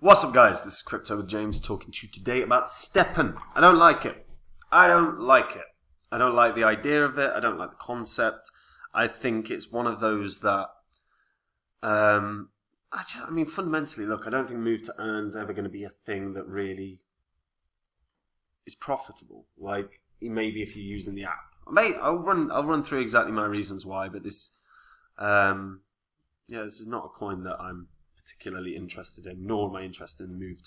What's up, guys? This is Crypto with James talking to you today about Stepn. I don't like it. I don't like the idea of it. I don't like the concept. I think it's one of those that, fundamentally, look, I don't think move to earn is ever going to be a thing that really is profitable. Like, maybe if you're using the app. I'll run through exactly my reasons why, but this is not a coin that I'm particularly interested in, nor am I interested in the move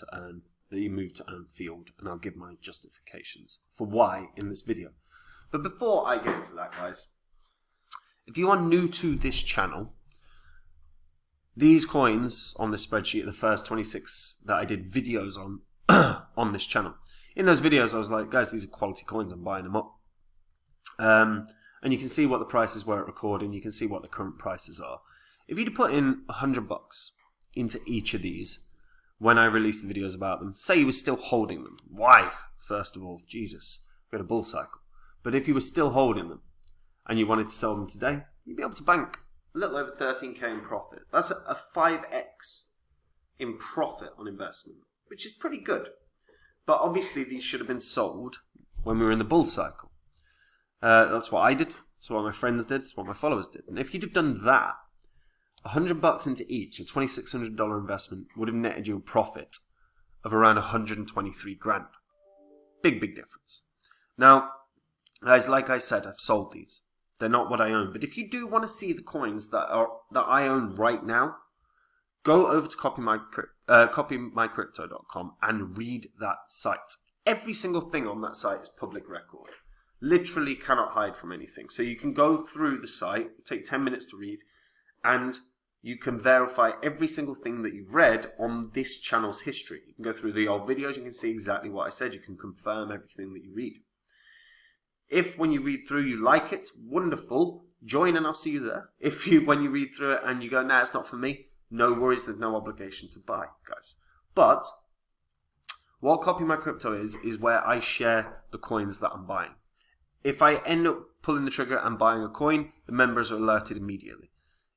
to earn field, and I'll give my justifications for why in this video. But before I get into that, guys, if you are new to this channel, these coins on this spreadsheet are the first 26 that I did videos on on this channel. In those videos I was like, guys, these are quality coins, I'm buying them up. And you can see what the prices were at recording, you can see what the current prices are. If you'd put in $100 into each of these when I released the videos about them, say you were still holding them. Why? First of all, Jesus, we had a bull cycle. But if you were still holding them and you wanted to sell them today, you'd be able to bank a little over 13k in profit. That's a 5x in profit on investment, which is pretty good. But obviously these should have been sold when we were in the bull cycle. That's what I did. That's what my friends did. That's what my followers did. And if you'd have done that, $100 into each, a $2,600 investment, would have netted you a profit of around 123 grand. Big difference. Now, guys, like I said, I've sold these. They're not what I own. But if you do want to see the coins that I own right now, go over to copymycrypto.com and read that site. Every single thing on that site is public record. Literally cannot hide from anything. So you can go through the site, take 10 minutes to read, and you can verify every single thing that you've read on this channel's history. You can go through the old videos, you can see exactly what I said, you can confirm everything that you read. If when you read through you like it, wonderful, join and I'll see you there. If when you read through it and you go, nah, it's not for me, no worries, there's no obligation to buy, guys. But what Copy My Crypto is where I share the coins that I'm buying. If I end up pulling the trigger and buying a coin, the members are alerted immediately.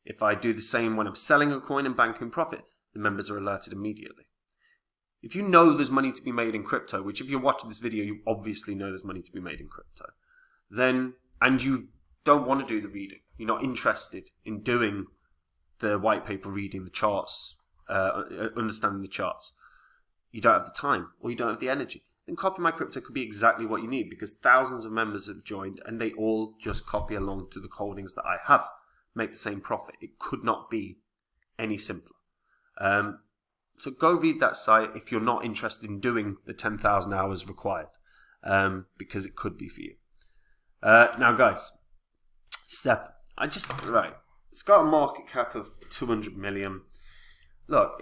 If I do the same when I'm selling a coin and banking profit, the members are alerted immediately. If you know there's money to be made in crypto, which if you're watching this video, you obviously know there's money to be made in crypto, and you don't want to do the reading, you're not interested in doing the white paper reading, the charts, understanding the charts, you don't have the time or you don't have the energy, then Copy My Crypto could be exactly what you need, because thousands of members have joined and they all just copy along to the holdings that I have. Make the same profit. It could not be any simpler. So go read that site if you're not interested in doing the 10,000 hours required, because it could be for you. Now, guys, Stepn. It's got a market cap of 200 million. Look,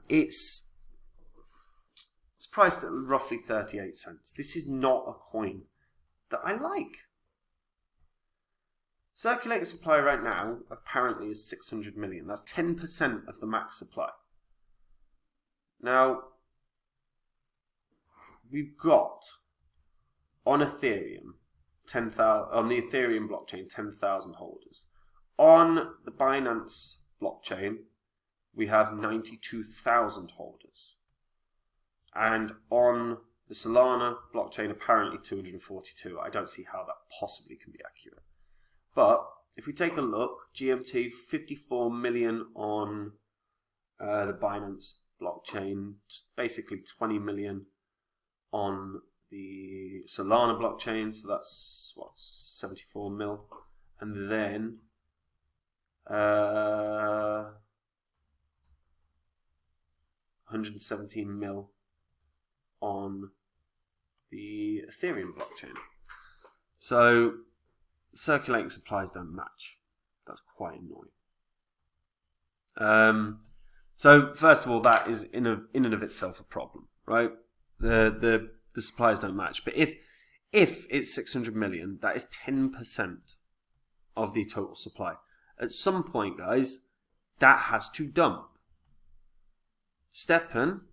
it's priced at roughly 38 cents. This is not a coin that I like. Circulating supply right now apparently is 600 million. That's 10% of the max supply. Now, we've got on Ethereum, on the Ethereum blockchain, 10,000 holders. On the Binance blockchain, we have 92,000 holders. And on the Solana blockchain, apparently 242. I don't see how that possibly can be accurate. But if we take a look, GMT 54 million on the Binance blockchain, basically 20 million on the Solana blockchain, so that's what, 74 mil, and then 117 mil on the Ethereum blockchain. So circulating supplies don't match. That's quite annoying. So first of all, that is in and of itself a problem, right? The supplies don't match. But if it's 600 million, that is 10% of the total supply. At some point, guys, that has to dump. Stepn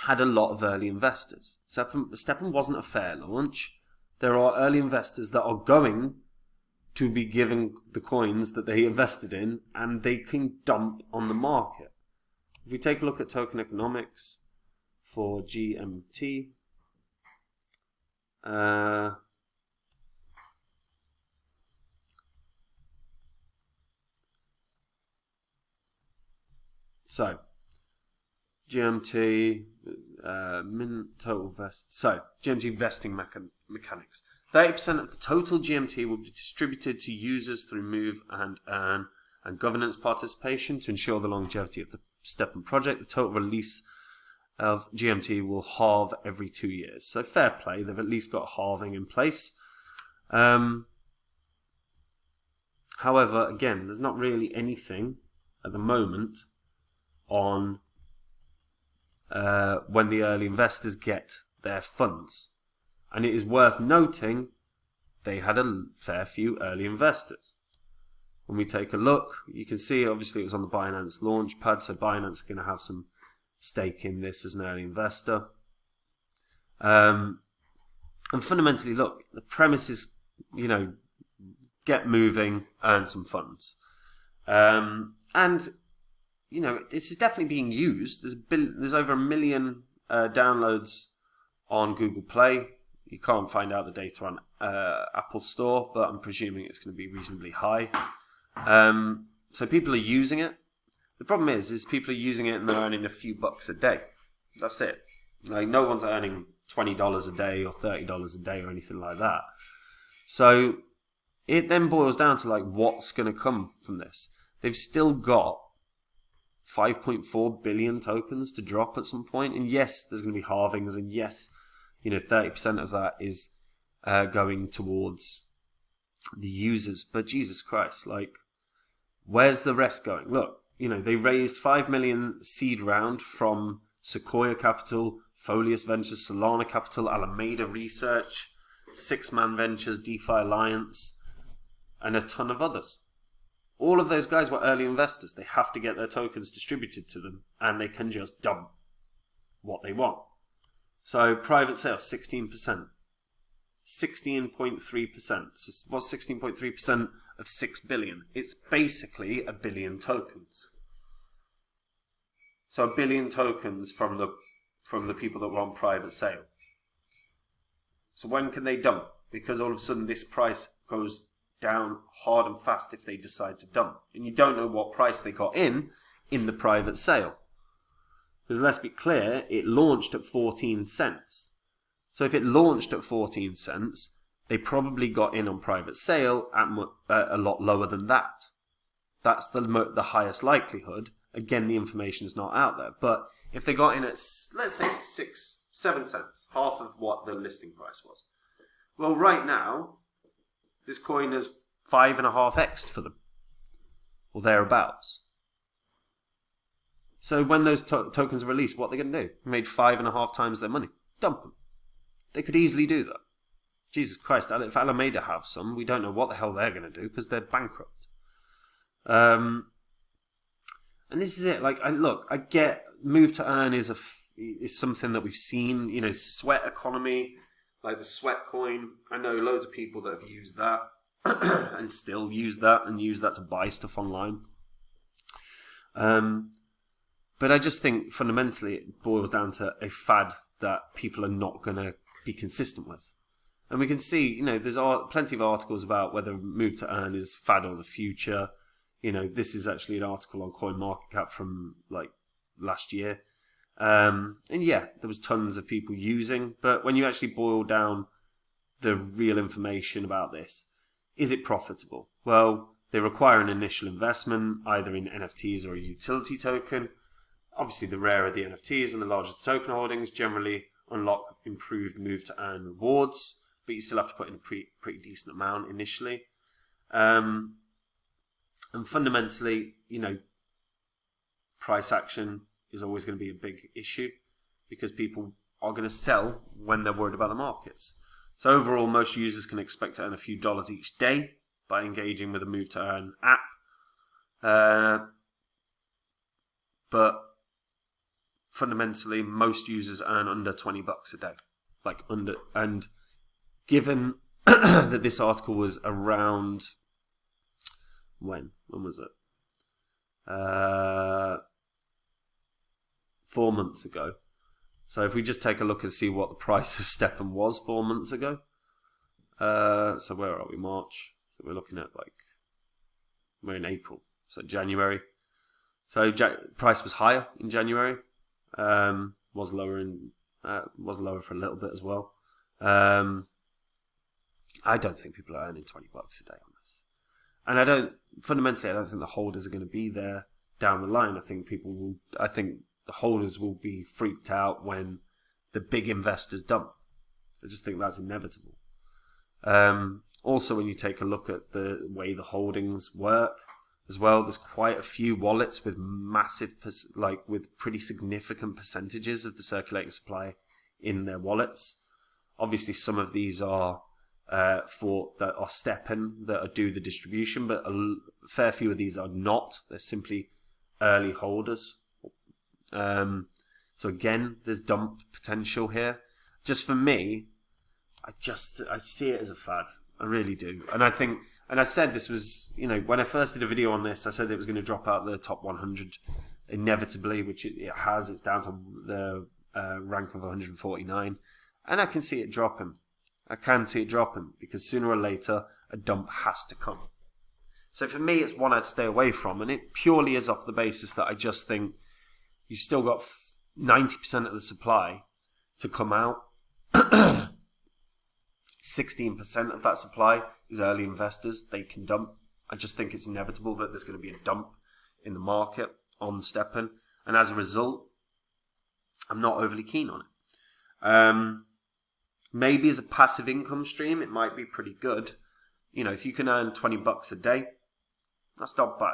had a lot of early investors. Stepn wasn't a fair launch. There are early investors that are going to be given the coins that they invested in, and they can dump on the market. If we take a look at token economics for GMT, so GMT min total vest. So GMT vesting mechanics. 30% of the total GMT will be distributed to users through move and earn and governance participation to ensure the longevity of the Stepn project. The total release of GMT will halve every 2 years. So fair play, they've at least got halving in place. However, again, there's not really anything at the moment on when the early investors get their funds. And it is worth noting they had a fair few early investors. When we take a look, you can see obviously it was on the Binance Launchpad, so Binance are going to have some stake in this as an early investor. And fundamentally, look, the premise is, get moving, earn some funds. And, this is definitely being used. There's over 1 million downloads on Google Play. You can't find out the data on Apple Store, but I'm presuming it's going to be reasonably high. So people are using it. The problem is people are using it and they're earning a few bucks a day. That's it. Like, no one's earning $20 a day or $30 a day or anything like that. So it then boils down to what's going to come from this. They've still got 5.4 billion tokens to drop at some point, and yes, there's going to be halvings, and yes, 30% of that is going towards the users. But Jesus Christ, where's the rest going? Look, they raised 5 million seed round from Sequoia Capital, Folius Ventures, Solana Capital, Alameda Research, Six Man Ventures, DeFi Alliance, and a ton of others. All of those guys were early investors. They have to get their tokens distributed to them, and they can just dump what they want. So private sales, 16%. 16.3%. So what's 16.3% of 6 billion? It's basically 1 billion tokens. So 1 billion tokens from the people that were on private sale. So when can they dump? Because all of a sudden this price goes down hard and fast if they decide to dump. And you don't know what price they got in the private sale. Because let's be clear, it launched at 14 cents. So if it launched at 14 cents, they probably got in on private sale at a lot lower than that. That's the highest likelihood. Again, the information is not out there. But if they got in at, let's say, 7 cents, half of what the listing price was. Well, right now, this coin has 5.5x'd for them, or thereabouts. So when those tokens are released, what are they going to do? They made 5.5 times their money. Dump them. They could easily do that. Jesus Christ, if Alameda have some, we don't know what the hell they're going to do because they're bankrupt. And this is it. I get move to earn is something that we've seen. Sweat economy, like the sweat coin. I know loads of people that have used that and still use that and use that to buy stuff online. But I just think fundamentally it boils down to a fad that people are not going to be consistent with. And we can see, there's plenty of articles about whether move to earn is fad or the future. This is actually an article on CoinMarketCap from last year. And yeah, there was tons of people using, but when you actually boil down the real information about this, is it profitable? Well, they require an initial investment, either in NFTs or a utility token. Obviously, the rarer the NFTs and the larger the token holdings generally unlock improved move to earn rewards, but you still have to put in a pretty decent amount initially. And fundamentally, price action is always going to be a big issue because people are going to sell when they're worried about the markets. So overall, most users can expect to earn a few dollars each day by engaging with a move to earn app. But fundamentally, most users earn under $20 a day. And given that this article was around when was it? 4 months ago. So if we just take a look and see what the price of Stepn was 4 months ago. So where are we? March. So we're looking at we're in April. So January. So price was higher in January. Was lower for a little bit as well. I don't think people are earning $20 a day on this. And I don't think the holders are going to be there down the line. I think the holders will be freaked out when the big investors dump. I just think that's inevitable. Also, when you take a look at the way the holdings work as well, there's quite a few wallets with with pretty significant percentages of the circulating supply in their wallets. Obviously, some of these are Stepn that do the distribution, but a fair few of these are not. They're simply early holders. So again, there's dump potential here. Just for me, I see it as a fad. I really do. And I think, and I said this was, when I first did a video on this, I said it was going to drop out the top 100 inevitably, which it has. It's down to the rank of 149. And I can see it dropping. Because sooner or later, a dump has to come. So for me, it's one I'd stay away from. And it purely is off the basis that I just think you've still got 90% of the supply to come out. 16% of that supply is early investors. They can dump. I just think it's inevitable that there's going to be a dump in the market on Stepn. And as a result, I'm not overly keen on it. Maybe as a passive income stream, it might be pretty good. If you can earn $20 a day, that's not bad.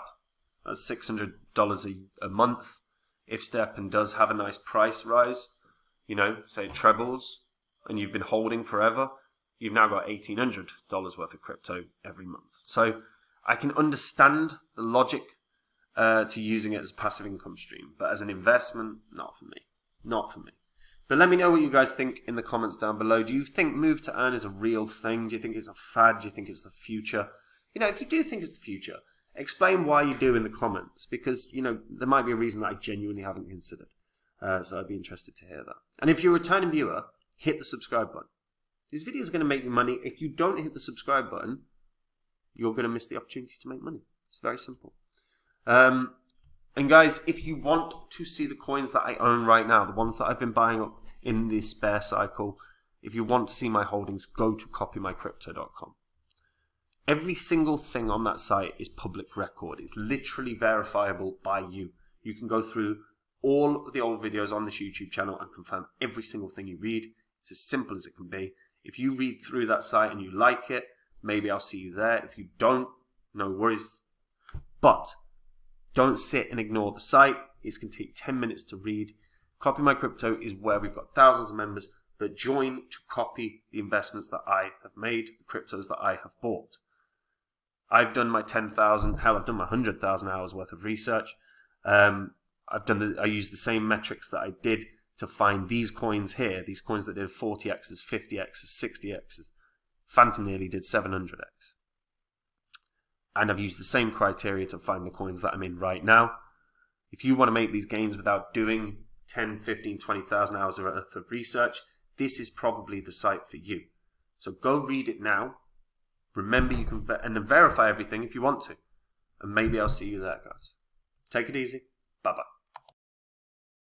That's $600 a month. If Stepn does have a nice price rise, say it trebles, and you've been holding forever, you've now got $1,800 worth of crypto every month. So I can understand the logic to using it as a passive income stream, but as an investment, not for me. But let me know what you guys think in the comments down below. Do you think move to earn is a real thing? Do you think it's a fad? Do you think it's the future? If you do think it's the future, explain why you do in the comments, because there might be a reason that I genuinely haven't considered. So I'd be interested to hear that. And if you're a returning viewer, hit the subscribe button. These videos are going to make you money. If you don't hit the subscribe button, you're going to miss the opportunity to make money. It's very simple. And guys, if you want to see the coins that I own right now, the ones that I've been buying up in this bear cycle, if you want to see my holdings, go to copymycrypto.com. Every single thing on that site is public record. It's literally verifiable by you. You can go through all of the old videos on this YouTube channel and confirm every single thing you read. It's as simple as it can be. If you read through that site and you like it, maybe I'll see you there. If you don't, no worries. But don't sit and ignore the site. It's going to take 10 minutes to read. Copy My Crypto is where we've got thousands of members that join to copy the investments that I have made, the cryptos that I have bought. I've done my 10,000, hell, I've done my 100,000 hours worth of research. I used the same metrics that I did to find these coins here, these coins that did 40x's, 50x's, 60x's. Phantom nearly did 700x. And I've used the same criteria to find the coins that I'm in right now. If you want to make these gains without doing 10, 15, 20,000 hours worth of research, this is probably the site for you. So go read it now. Remember, you can and then verify everything if you want to. And maybe I'll see you there, guys. Take it easy. Bye-bye.